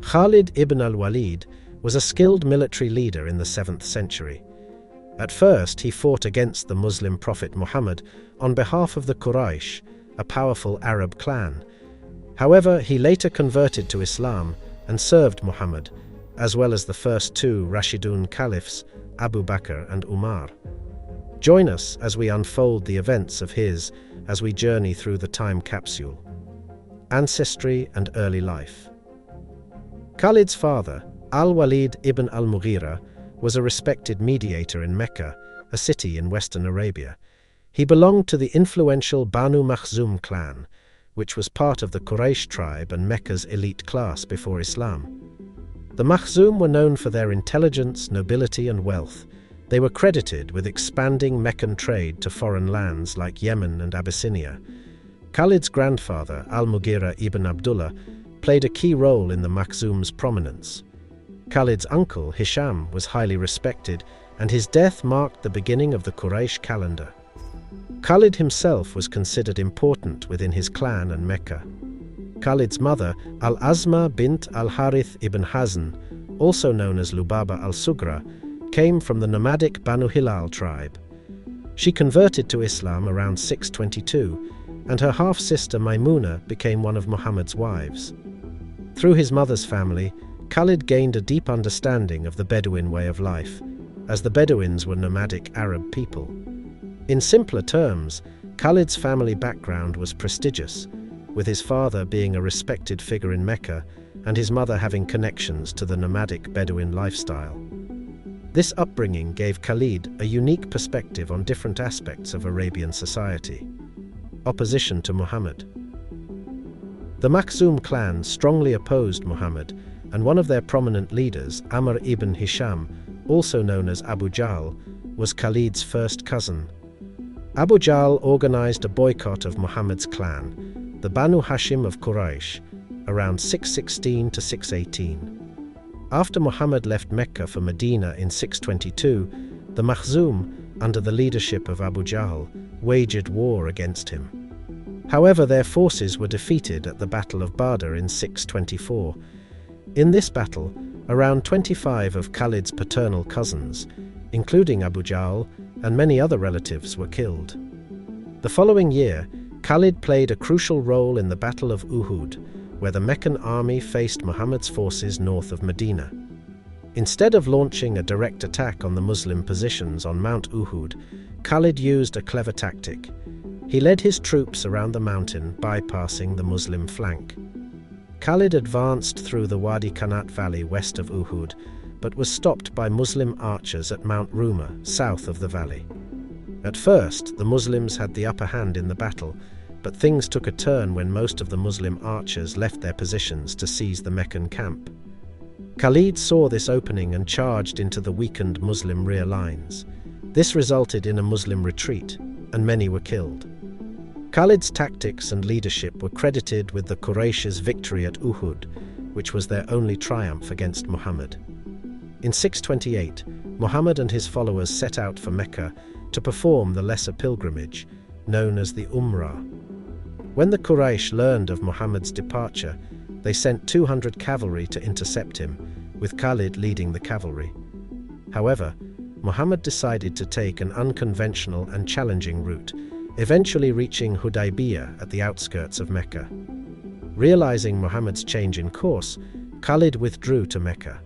Khalid ibn al-Walid was a skilled military leader in the 7th century. At first, he fought against the Muslim prophet Muhammad on behalf of the Quraysh, a powerful Arab clan. However, he later converted to Islam and served Muhammad, as well as the first two Rashidun caliphs, Abu Bakr and Umar. Join us as we unfold the events of his as we journey through the time capsule. Ancestry and early life. Khalid's father, al-Walid ibn al-Mughira, was a respected mediator in Mecca, a city in western Arabia. He belonged to the influential Banu Makhzum clan, which was part of the Quraysh tribe and Mecca's elite class before Islam. The Makhzum were known for their intelligence, nobility and wealth. They were credited with expanding Meccan trade to foreign lands like Yemen and Abyssinia. Khalid's grandfather, al-Mughira ibn Abdullah, played a key role in the Makhzum's prominence. Khalid's uncle, Hisham, was highly respected, and his death marked the beginning of the Quraysh calendar. Khalid himself was considered important within his clan and Mecca. Khalid's mother, al-Azma bint al-Harith ibn Hazn, also known as Lubaba al-Sugra, came from the nomadic Banu Hilal tribe. She converted to Islam around 622, and her half-sister Maimuna became one of Muhammad's wives. Through his mother's family, Khalid gained a deep understanding of the Bedouin way of life, as the Bedouins were nomadic Arab people. In simpler terms, Khalid's family background was prestigious, with his father being a respected figure in Mecca and his mother having connections to the nomadic Bedouin lifestyle. This upbringing gave Khalid a unique perspective on different aspects of Arabian society. Opposition to Muhammad. The Makhzum clan strongly opposed Muhammad, and one of their prominent leaders, Amr ibn Hisham, also known as Abu Jahl, was Khalid's first cousin. Abu Jahl organized a boycott of Muhammad's clan, the Banu Hashim of Quraysh, around 616 to 618. After Muhammad left Mecca for Medina in 622, the Makhzum, under the leadership of Abu Jahl, waged war against him. However, their forces were defeated at the Battle of Badr in 624. In this battle, around 25 of Khalid's paternal cousins, including Abu Jahl and many other relatives, were killed. The following year, Khalid played a crucial role in the Battle of Uhud, where the Meccan army faced Muhammad's forces north of Medina. Instead of launching a direct attack on the Muslim positions on Mount Uhud, Khalid used a clever tactic. He led his troops around the mountain, bypassing the Muslim flank. Khalid advanced through the Wadi Qanat valley west of Uhud, but was stopped by Muslim archers at Mount Ruma, south of the valley. At first, the Muslims had the upper hand in the battle, but things took a turn when most of the Muslim archers left their positions to seize the Meccan camp. Khalid saw this opening and charged into the weakened Muslim rear lines. This resulted in a Muslim retreat, and many were killed. Khalid's tactics and leadership were credited with the Quraysh's victory at Uhud, which was their only triumph against Muhammad. In 628, Muhammad and his followers set out for Mecca to perform the lesser pilgrimage, known as the Umrah. When the Quraysh learned of Muhammad's departure, they sent 200 cavalry to intercept him, with Khalid leading the cavalry. However, Muhammad decided to take an unconventional and challenging route, eventually reaching Hudaybiyah at the outskirts of Mecca. Realizing Muhammad's change in course, Khalid withdrew to Mecca.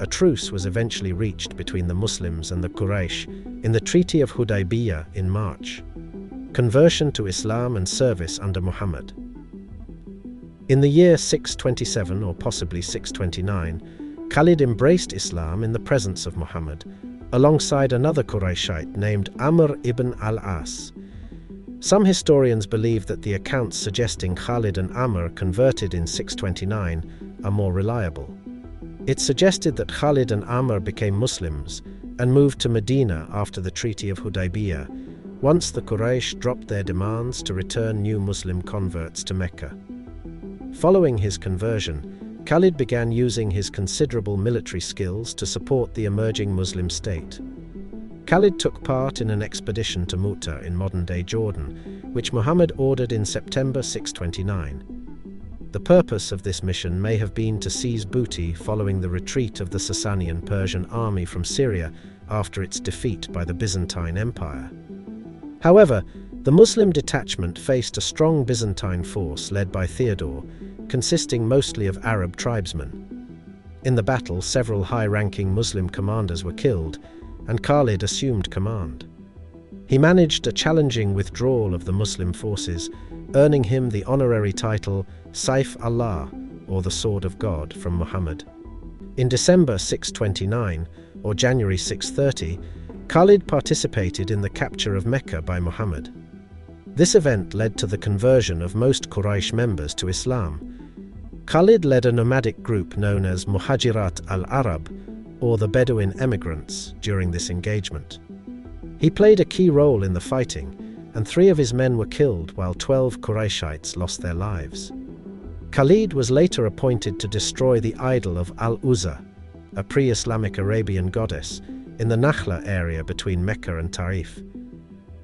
A truce was eventually reached between the Muslims and the Quraysh in the Treaty of Hudaybiyah in March. Conversion to Islam and service under Muhammad. In the year 627 or possibly 629, Khalid embraced Islam in the presence of Muhammad, alongside another Qurayshite named Amr ibn al-As. Some historians believe that the accounts suggesting Khalid and Amr converted in 629 are more reliable. It suggested that Khalid and Amr became Muslims and moved to Medina after the Treaty of Hudaybiyah, once the Quraysh dropped their demands to return new Muslim converts to Mecca. Following his conversion, Khalid began using his considerable military skills to support the emerging Muslim state. Khalid took part in an expedition to Mu'tah in modern-day Jordan, which Muhammad ordered in September 629. The purpose of this mission may have been to seize booty following the retreat of the Sasanian Persian army from Syria after its defeat by the Byzantine Empire. However, the Muslim detachment faced a strong Byzantine force led by Theodore, consisting mostly of Arab tribesmen. In the battle, several high-ranking Muslim commanders were killed, and Khalid assumed command. He managed a challenging withdrawal of the Muslim forces, earning him the honorary title Saif Allah, or the Sword of God, from Muhammad. In December 629, or January 630, Khalid participated in the capture of Mecca by Muhammad. This event led to the conversion of most Quraysh members to Islam. Khalid led a nomadic group known as Muhajirat al-Arab, or the Bedouin emigrants, during this engagement. He played a key role in the fighting, and 3 of his men were killed while 12 Qurayshites lost their lives. Khalid was later appointed to destroy the idol of Al-Uzza, a pre-Islamic Arabian goddess, in the Nakhla area between Mecca and Taif.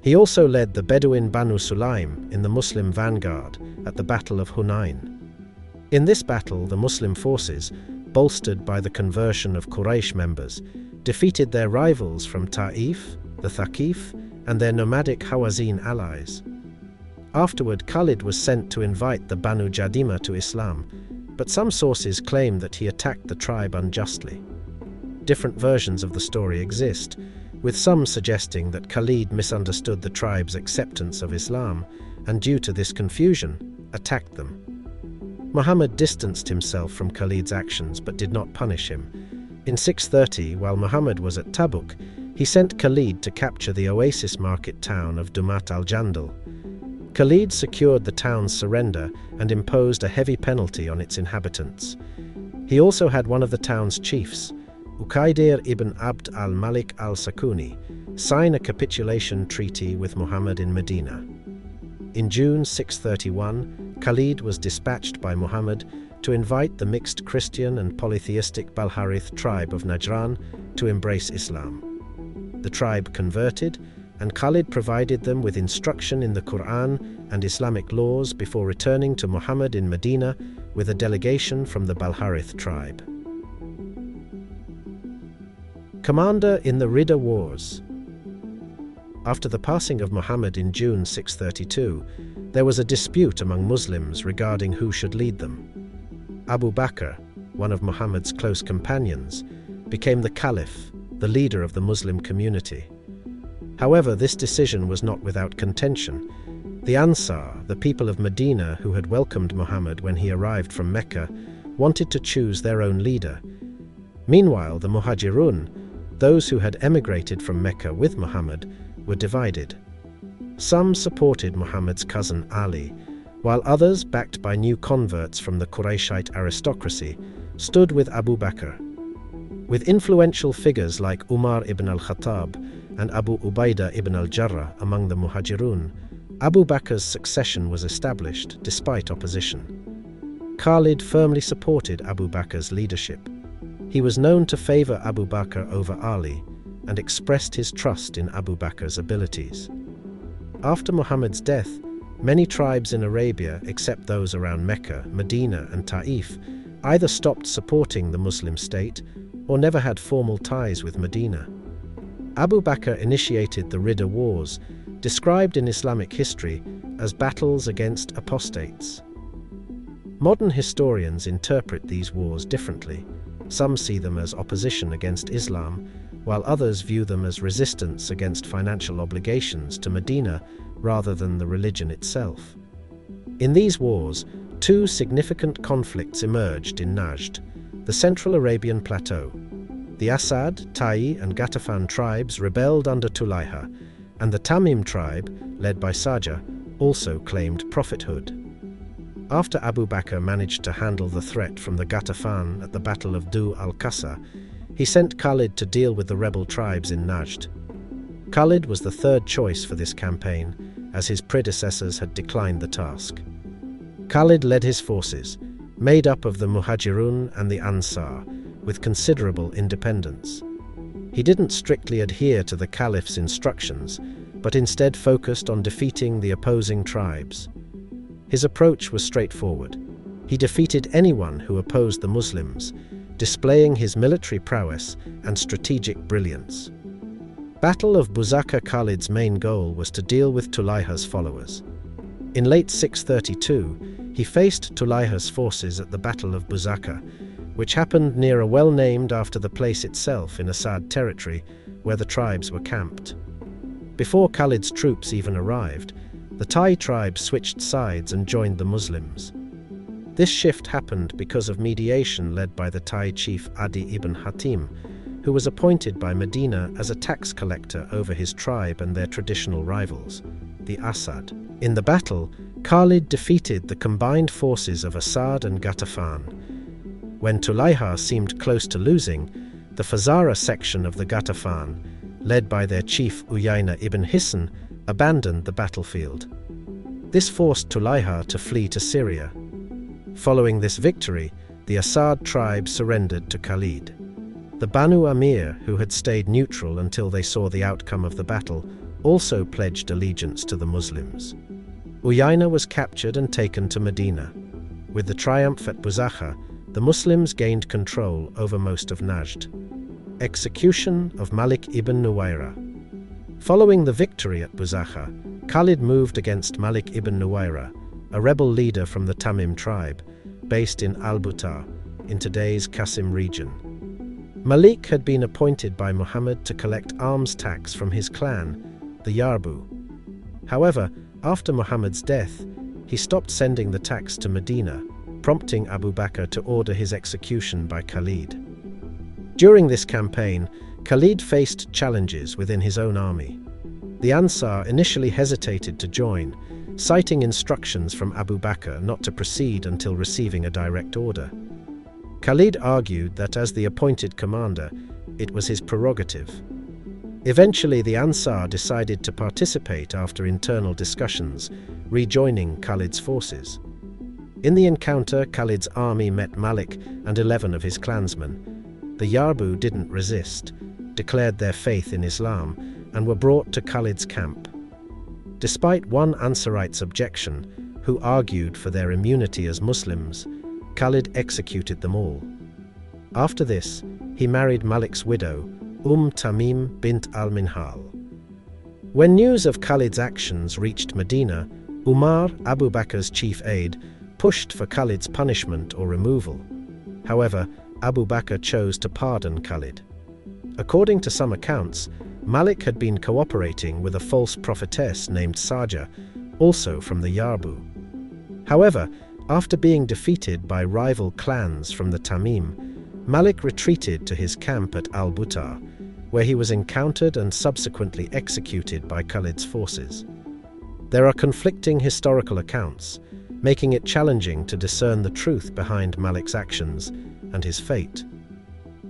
He also led the Bedouin Banu Sulaim in the Muslim vanguard at the Battle of Hunain. In this battle, the Muslim forces, bolstered by the conversion of Quraysh members, defeated their rivals from Taif, the Thaqif, and their nomadic Hawazin allies. Afterward, Khalid was sent to invite the Banu Jadima to Islam, but some sources claim that he attacked the tribe unjustly. Different versions of the story exist, with some suggesting that Khalid misunderstood the tribe's acceptance of Islam, and due to this confusion, attacked them. Muhammad distanced himself from Khalid's actions but did not punish him. In 630, while Muhammad was at Tabuk, he sent Khalid to capture the oasis market town of Dumat al-Jandal. Khalid secured the town's surrender and imposed a heavy penalty on its inhabitants. He also had one of the town's chiefs, Uqaydir ibn Abd al-Malik al-Sakuni, sign a capitulation treaty with Muhammad in Medina. In June 631, Khalid was dispatched by Muhammad to invite the mixed Christian and polytheistic Balharith tribe of Najran to embrace Islam. The tribe converted, and Khalid provided them with instruction in the Quran and Islamic laws before returning to Muhammad in Medina with a delegation from the Balharith tribe. Commander in the Ridda Wars. After the passing of Muhammad in June 632, there was a dispute among Muslims regarding who should lead them. Abu Bakr, one of Muhammad's close companions, became the Caliph, the leader of the Muslim community. However, this decision was not without contention. The Ansar, the people of Medina who had welcomed Muhammad when he arrived from Mecca, wanted to choose their own leader. Meanwhile, the Muhajirun, those who had emigrated from Mecca with Muhammad, were divided. Some supported Muhammad's cousin Ali, while others, backed by new converts from the Qurayshite aristocracy, stood with Abu Bakr. With influential figures like Umar ibn al-Khattab and Abu Ubaidah ibn al-Jarrah among the Muhajirun, Abu Bakr's succession was established despite opposition. Khalid firmly supported Abu Bakr's leadership. He was known to favor Abu Bakr over Ali and expressed his trust in Abu Bakr's abilities. After Muhammad's death, many tribes in Arabia, except those around Mecca, Medina, and Taif, either stopped supporting the Muslim state or never had formal ties with Medina. Abu Bakr initiated the Ridda Wars, described in Islamic history as battles against apostates. Modern historians interpret these wars differently. Some see them as opposition against Islam, while others view them as resistance against financial obligations to Medina rather than the religion itself. In these wars, 2 significant conflicts emerged in Najd, the Central Arabian Plateau. The Asad, Ta'i, and Ghatafan tribes rebelled under Tulayha, and the Tamim tribe, led by Sajah, also claimed prophethood. After Abu Bakr managed to handle the threat from the Ghatafan at the Battle of Du al-Qasa, he sent Khalid to deal with the rebel tribes in Najd. Khalid was the third choice for this campaign, as his predecessors had declined the task. Khalid led his forces, made up of the Muhajirun and the Ansar, with considerable independence. He didn't strictly adhere to the Caliph's instructions, but instead focused on defeating the opposing tribes. His approach was straightforward. He defeated anyone who opposed the Muslims, displaying his military prowess and strategic brilliance. Battle of Buzaka. Khalid's main goal was to deal with Tulayha's followers. In late 632, he faced Tulayha's forces at the Battle of Buzaka, which happened near a well named after the place itself in Asad territory, where the tribes were camped. Before Khalid's troops even arrived, the Tai tribe switched sides and joined the Muslims. This shift happened because of mediation led by the Tai chief Adi ibn Hatim, who was appointed by Medina as a tax collector over his tribe and their traditional rivals, the Asad. In the battle, Khalid defeated the combined forces of Asad and Ghatafan. When Tulayha seemed close to losing, the Fazara section of the Ghatafan, led by their chief Uyayna ibn Hisn, abandoned the battlefield. This forced Tulayha to flee to Syria. Following this victory, the Asad tribe surrendered to Khalid. The Banu Amir, who had stayed neutral until they saw the outcome of the battle, also pledged allegiance to the Muslims. Uyayna was captured and taken to Medina. With the triumph at Buzakha, the Muslims gained control over most of Najd. Execution of Malik ibn Nuwayra. Following the victory at Buzakha, Khalid moved against Malik ibn Nuwayra, a rebel leader from the Tamim tribe, based in Al-Butar, in today's Qasim region. Malik had been appointed by Muhammad to collect arms tax from his clan, the Yarbu. However, after Muhammad's death, he stopped sending the tax to Medina, prompting Abu Bakr to order his execution by Khalid. During this campaign, Khalid faced challenges within his own army. The Ansar initially hesitated to join, citing instructions from Abu Bakr not to proceed until receiving a direct order. Khalid argued that as the appointed commander, it was his prerogative. Eventually, the Ansar decided to participate after internal discussions, rejoining Khalid's forces. In the encounter, Khalid's army met Malik and 11 of his clansmen. The Yarbu didn't resist, declared their faith in Islam, and were brought to Khalid's camp. Despite one Ansarite's objection, who argued for their immunity as Muslims, Khalid executed them all. After this, he married Malik's widow, Tamim bint al-Minhal. When news of Khalid's actions reached Medina, Umar, Abu Bakr's chief aide, pushed for Khalid's punishment or removal. However, Abu Bakr chose to pardon Khalid. According to some accounts, Malik had been cooperating with a false prophetess named Saja, also from the Yarbu. However, after being defeated by rival clans from the Tamim, Malik retreated to his camp at Al-Butar, where he was encountered and subsequently executed by Khalid's forces. There are conflicting historical accounts, making it challenging to discern the truth behind Malik's actions and his fate.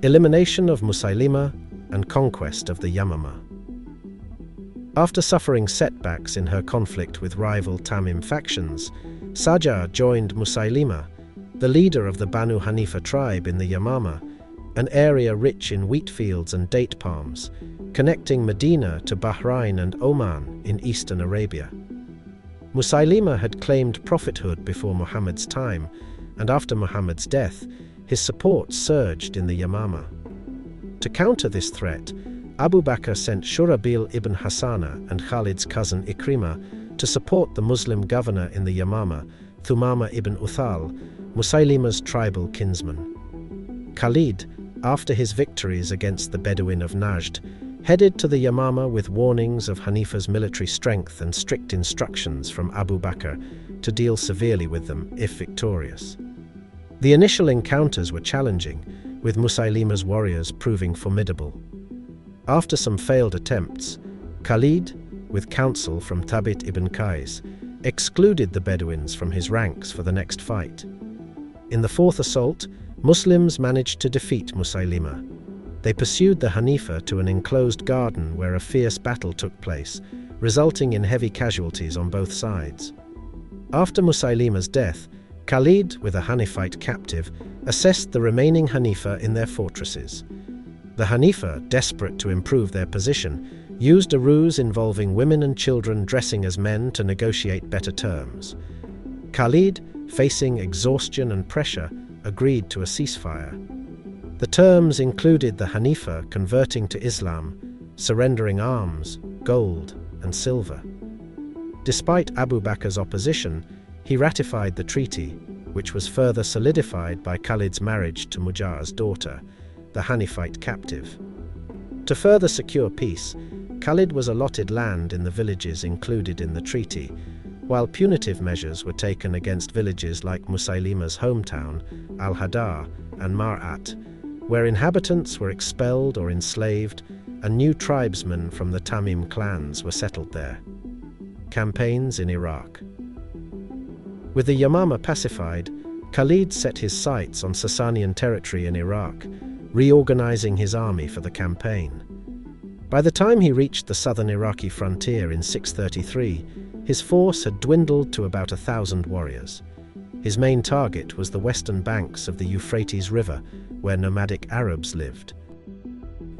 Elimination of Musaylima and conquest of the Yamama. After suffering setbacks in her conflict with rival Tamim factions, Saja joined Musaylima, the leader of the Banu Hanifa tribe in the Yamama, an area rich in wheat fields and date palms, connecting Medina to Bahrain and Oman in eastern Arabia. Musaylima had claimed prophethood before Muhammad's time, and after Muhammad's death, his support surged in the Yamama. To counter this threat, Abu Bakr sent Shurabil ibn Hassana and Khalid's cousin Ikrimah to support the Muslim governor in the Yamama, Thumama ibn Uthal, Musaylima's tribal kinsman. Khalid, after his victories against the Bedouin of Najd, headed to the Yamama with warnings of Hanifa's military strength and strict instructions from Abu Bakr to deal severely with them if victorious. The initial encounters were challenging, with Musaylima's warriors proving formidable. After some failed attempts, Khalid, with counsel from Thabit ibn Qais, excluded the Bedouins from his ranks for the next fight. In the fourth assault, Muslims managed to defeat Musaylima. They pursued the Hanifa to an enclosed garden where a fierce battle took place, resulting in heavy casualties on both sides. After Musaylima's death, Khalid, with a Hanifite captive, assessed the remaining Hanifa in their fortresses. The Hanifa, desperate to improve their position, used a ruse involving women and children dressing as men to negotiate better terms. Khalid, facing exhaustion and pressure, agreed to a ceasefire. The terms included the Hanifa converting to Islam, surrendering arms, gold, and silver. Despite Abu Bakr's opposition, he ratified the treaty, which was further solidified by Khalid's marriage to Mujar's daughter, the Hanifite captive. To further secure peace, Khalid was allotted land in the villages included in the treaty, while punitive measures were taken against villages like Musaylima's hometown, Al-Hadar, and Mar'at, where inhabitants were expelled or enslaved, and new tribesmen from the Tamim clans were settled there. Campaigns in Iraq. With the Yamama pacified, Khalid set his sights on Sasanian territory in Iraq, reorganizing his army for the campaign. By the time he reached the southern Iraqi frontier in 633, his force had dwindled to about 1,000 warriors. His main target was the western banks of the Euphrates River, where nomadic Arabs lived.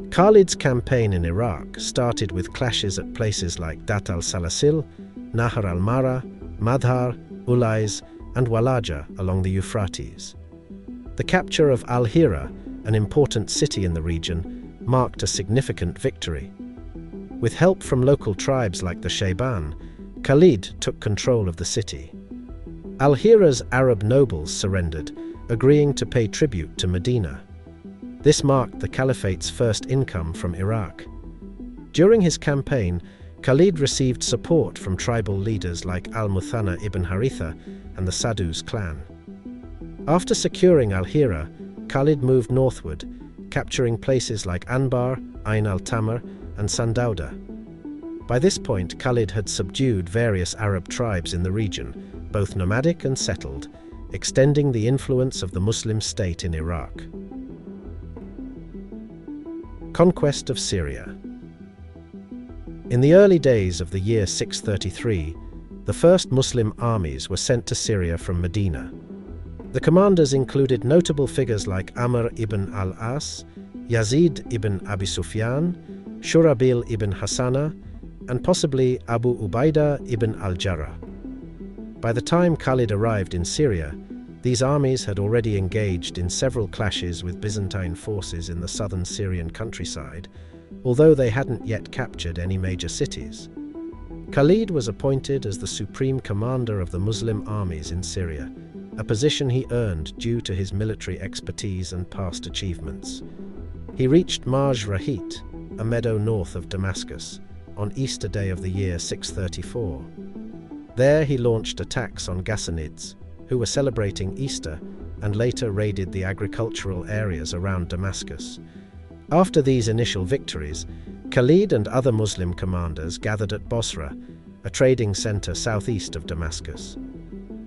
Khalid's campaign in Iraq started with clashes at places like Dat al-Salasil, Nahar al-Mara, Madhar, Ulais, and Walaja along the Euphrates. The capture of Al-Hira, an important city in the region, marked a significant victory. With help from local tribes like the Shayban, Khalid took control of the city. Al-Hira's Arab nobles surrendered, agreeing to pay tribute to Medina. This marked the Caliphate's first income from Iraq. During his campaign, Khalid received support from tribal leaders like al-Muthanna ibn Haritha and the Sadus clan. After securing Al-Hira, Khalid moved northward, capturing places like Anbar, Ain al-Tamar, and Sandauda. By this point, Khalid had subdued various Arab tribes in the region, both nomadic and settled, extending the influence of the Muslim state in Iraq. Conquest of Syria. In the early days of the year 633, the first Muslim armies were sent to Syria from Medina. The commanders included notable figures like Amr ibn al-As, Yazid ibn Abi Sufyan, Shurabil ibn Hassana, and possibly Abu Ubaidah ibn al-Jarrah. By the time Khalid arrived in Syria, these armies had already engaged in several clashes with Byzantine forces in the southern Syrian countryside, although they hadn't yet captured any major cities. Khalid was appointed as the supreme commander of the Muslim armies in Syria, a position he earned due to his military expertise and past achievements. He reached Marj Rahit, a meadow north of Damascus, on Easter Day of the year 634. There he launched attacks on Ghassanids, who were celebrating Easter, and later raided the agricultural areas around Damascus. After these initial victories, Khalid and other Muslim commanders gathered at Bosra, a trading center southeast of Damascus.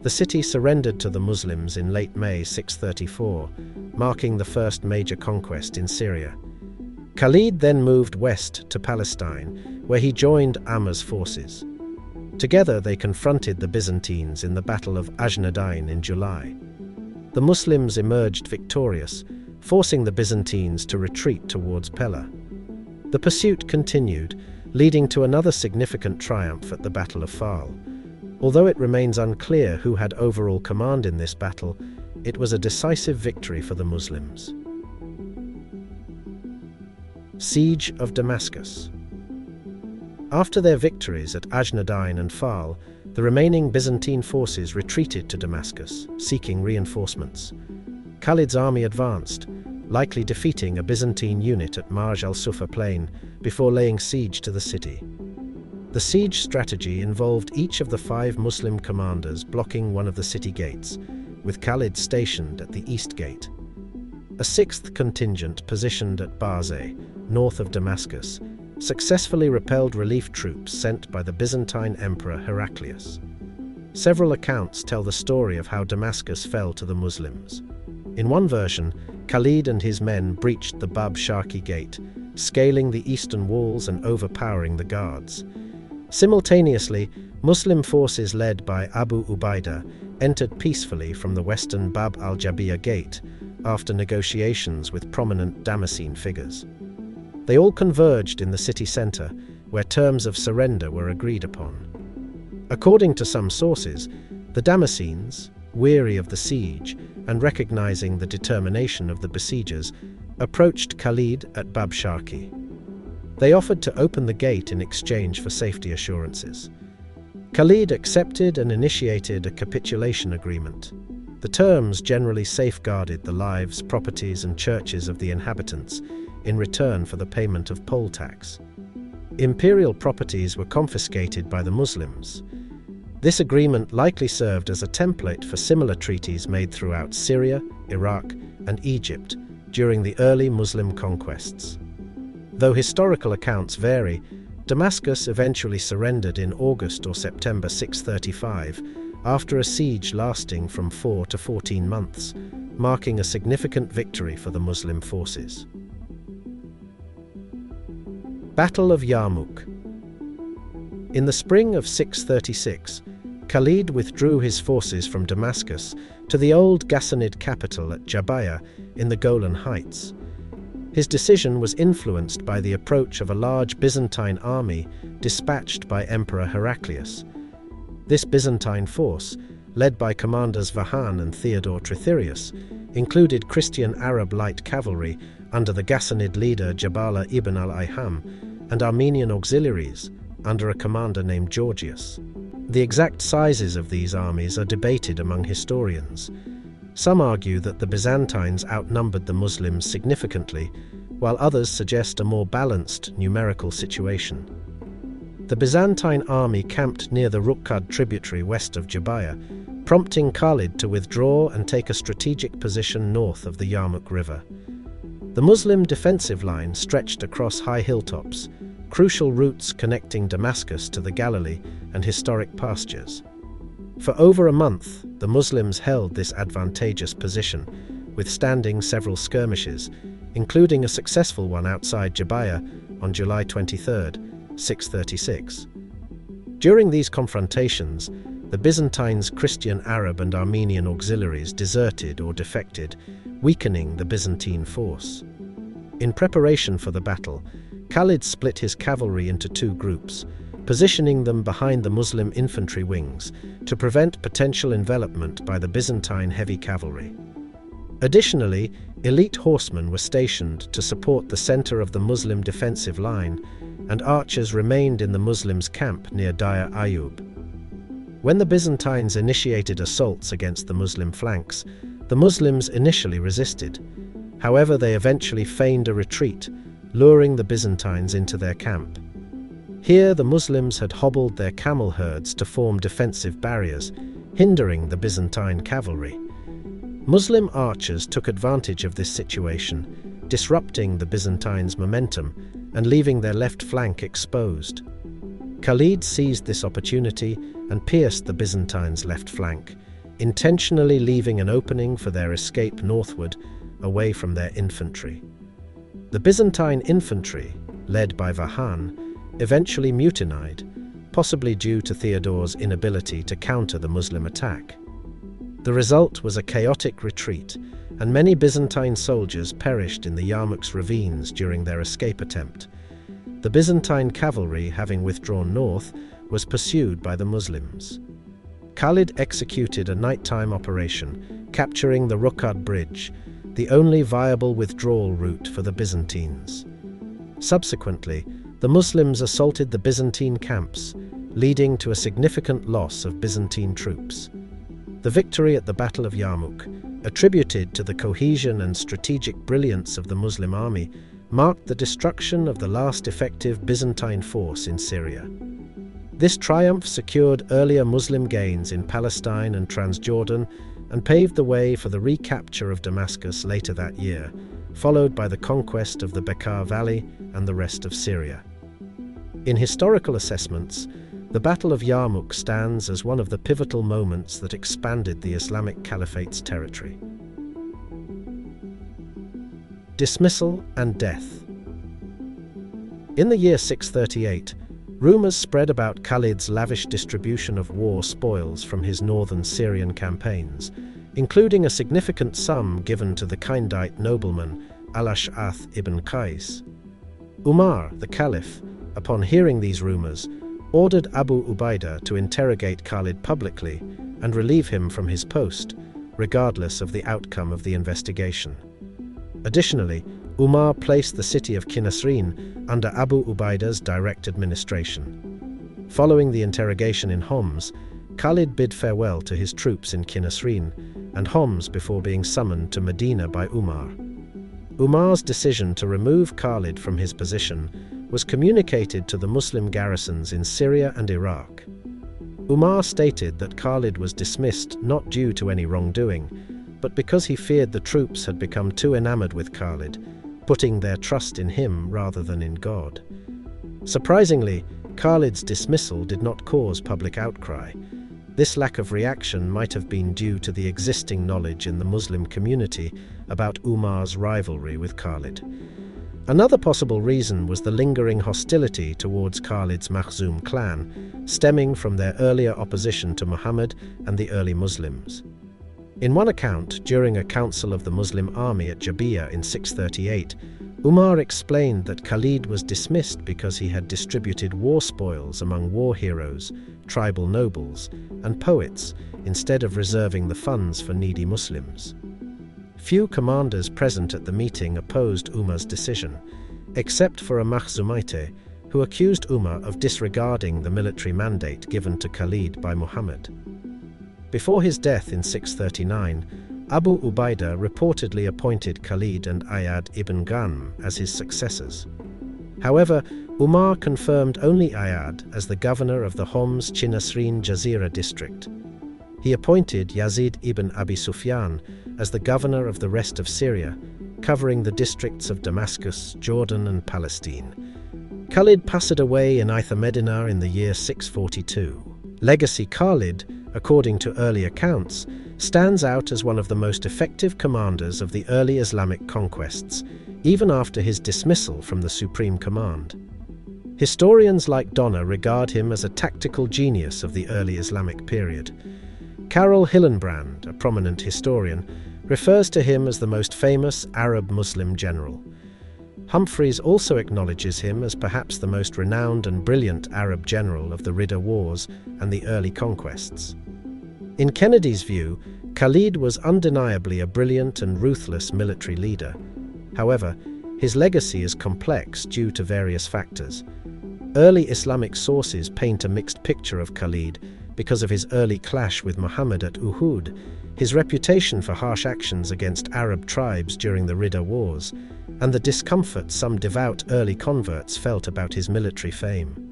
The city surrendered to the Muslims in late May 634, marking the first major conquest in Syria. Khalid then moved west to Palestine, where he joined Amr's forces. Together they confronted the Byzantines in the Battle of Ajnadayn in July. The Muslims emerged victorious, forcing the Byzantines to retreat towards Pella. The pursuit continued, leading to another significant triumph at the Battle of Fal. Although it remains unclear who had overall command in this battle, it was a decisive victory for the Muslims. Siege of Damascus. After their victories at Ajnadayn and Fal, the remaining Byzantine forces retreated to Damascus, seeking reinforcements. Khalid's army advanced, likely defeating a Byzantine unit at Marj al-Sufa plain before laying siege to the city. The siege strategy involved each of the 5 Muslim commanders blocking one of the city gates, with Khalid stationed at the east gate. A 6th contingent positioned at Barzeh, north of Damascus, successfully repelled relief troops sent by the Byzantine Emperor Heraclius. Several accounts tell the story of how Damascus fell to the Muslims. In one version, Khalid and his men breached the Bab Sharki gate, scaling the eastern walls and overpowering the guards. Simultaneously, Muslim forces led by Abu Ubaidah entered peacefully from the western Bab al-Jabiya gate after negotiations with prominent Damascene figures. They all converged in the city center, where terms of surrender were agreed upon. According to some sources, The Damascenes, weary of the siege and recognizing the determination of the besiegers, approached Khalid at Bab Sharki. They offered to open the gate in exchange for safety assurances. Khalid accepted and initiated a capitulation agreement. The terms generally safeguarded the lives, properties, and churches of the inhabitants in return for the payment of poll tax. Imperial properties were confiscated by the Muslims. This agreement likely served as a template for similar treaties made throughout Syria, Iraq, and Egypt during the early Muslim conquests. Though historical accounts vary, Damascus eventually surrendered in August or September 635 after a siege lasting from 4 to 14 months, marking a significant victory for the Muslim forces. Battle of Yamuk. In the spring of 636, Khalid withdrew his forces from Damascus to the old Ghassanid capital at Jabaya in the Golan Heights. His decision was influenced by the approach of a large Byzantine army dispatched by Emperor Heraclius. This Byzantine force, led by commanders Vahan and Theodore Tritherius, included Christian Arab light cavalry under the Ghassanid leader Jabala ibn al-Ayham and Armenian auxiliaries under a commander named Georgius. The exact sizes of these armies are debated among historians. Some argue that the Byzantines outnumbered the Muslims significantly, while others suggest a more balanced numerical situation. The Byzantine army camped near the Rukkad tributary west of Jabaya, prompting Khalid to withdraw and take a strategic position north of the Yamuk River. The Muslim defensive line stretched across high hilltops, crucial routes connecting Damascus to the Galilee and historic pastures. For over a month, the Muslims held this advantageous position, withstanding several skirmishes, including a successful one outside Jabaya on July 23, 636. During these confrontations, the Byzantines' Christian Arab and Armenian auxiliaries deserted or defected, weakening the Byzantine force. In preparation for the battle, Khalid split his cavalry into two groups, positioning them behind the Muslim infantry wings to prevent potential envelopment by the Byzantine heavy cavalry. Additionally, elite horsemen were stationed to support the center of the Muslim defensive line, and archers remained in the Muslims' camp near Dire Ayub. When the Byzantines initiated assaults against the Muslim flanks, the Muslims initially resisted. However, they eventually feigned a retreat, luring the Byzantines into their camp. Here, the Muslims had hobbled their camel herds to form defensive barriers, hindering the Byzantine cavalry. Muslim archers took advantage of this situation, disrupting the Byzantines' momentum and leaving their left flank exposed. Khalid seized this opportunity and pierced the Byzantines' left flank, intentionally leaving an opening for their escape northward, away from their infantry. The Byzantine infantry, led by Vahan, eventually mutinied, possibly due to Theodore's inability to counter the Muslim attack. The result was a chaotic retreat, and many Byzantine soldiers perished in the Yamuk's ravines during their escape attempt. The Byzantine cavalry, having withdrawn north, was pursued by the Muslims. Khalid executed a nighttime operation, capturing the Rukkad bridge, the only viable withdrawal route for the Byzantines. Subsequently, the Muslims assaulted the Byzantine camps, leading to a significant loss of Byzantine troops. The victory at the Battle of Yamuk, attributed to the cohesion and strategic brilliance of the Muslim army, marked the destruction of the last effective Byzantine force in Syria. This triumph secured earlier Muslim gains in Palestine and Transjordan and paved the way for the recapture of Damascus later that year, followed by the conquest of the Bekaa Valley and the rest of Syria. In historical assessments, the Battle of Yamuk stands as one of the pivotal moments that expanded the Islamic Caliphate's territory. Dismissal and Death. In the year 638, rumors spread about Khalid's lavish distribution of war spoils from his northern Syrian campaigns, including a significant sum given to the Kindite nobleman Al-Ash'ath ibn Qais. Umar, the Caliph, upon hearing these rumors, ordered Abu Ubaidah to interrogate Khalid publicly and relieve him from his post, regardless of the outcome of the investigation. Additionally, Umar placed the city of Kinasrin under Abu Ubaida's direct administration. Following the interrogation in Homs, Khalid bid farewell to his troops in Kinasrin and Homs before being summoned to Medina by Umar. Umar's decision to remove Khalid from his position was communicated to the Muslim garrisons in Syria and Iraq. Umar stated that Khalid was dismissed not due to any wrongdoing, but because he feared the troops had become too enamored with Khalid, putting their trust in him rather than in God. Surprisingly, Khalid's dismissal did not cause public outcry. This lack of reaction might have been due to the existing knowledge in the Muslim community about Umar's rivalry with Khalid. Another possible reason was the lingering hostility towards Khalid's Makhzum clan, stemming from their earlier opposition to Muhammad and the early Muslims. In one account, during a council of the Muslim army at Jabiyah in 638, Umar explained that Khalid was dismissed because he had distributed war spoils among war heroes, tribal nobles, and poets instead of reserving the funds for needy Muslims. Few commanders present at the meeting opposed Umar's decision, except for a Makhzumite who accused Umar of disregarding the military mandate given to Khalid by Muhammad. Before his death in 639, Abu Ubaidah reportedly appointed Khalid and Ayad ibn Ghanm as his successors. However, Umar confirmed only Ayad as the governor of the Homs Chinasrin Jazira district. He appointed Yazid ibn Abi Sufyan as the governor of the rest of Syria, covering the districts of Damascus, Jordan, and Palestine. Khalid passed away in Medina in the year 642. Legacy Khalid, according to early accounts, stands out as one of the most effective commanders of the early Islamic conquests, even after his dismissal from the supreme command. Historians like Donner regard him as a tactical genius of the early Islamic period. Karel Hillenbrand, a prominent historian, refers to him as the most famous Arab Muslim general. Humphreys also acknowledges him as perhaps the most renowned and brilliant Arab general of the Ridda Wars and the early conquests. In Kennedy's view, Khalid was undeniably a brilliant and ruthless military leader. However, his legacy is complex due to various factors. Early Islamic sources paint a mixed picture of Khalid because of his early clash with Muhammad at Uhud, his reputation for harsh actions against Arab tribes during the Ridda Wars, and the discomfort some devout early converts felt about his military fame.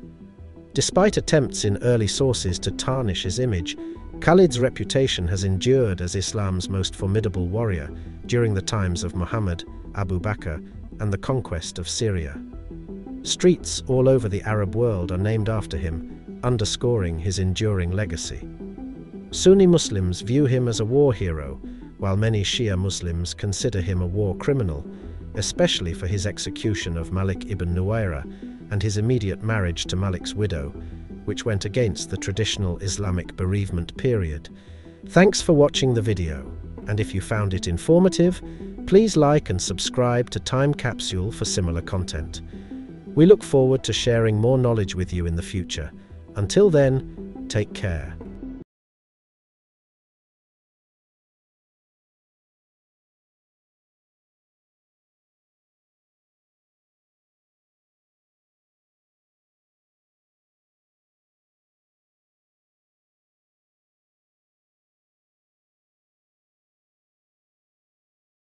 Despite attempts in early sources to tarnish his image, Khalid's reputation has endured as Islam's most formidable warrior during the times of Muhammad, Abu Bakr, and the conquest of Syria. Streets all over the Arab world are named after him, underscoring his enduring legacy. Sunni Muslims view him as a war hero, while many Shia Muslims consider him a war criminal, especially for his execution of Malik ibn Nuwayra and his immediate marriage to Malik's widow, which went against the traditional Islamic bereavement period. Thanks for watching the video, and if you found it informative, please like and subscribe to Time Capsule for similar content. We look forward to sharing more knowledge with you in the future. Until then, take care.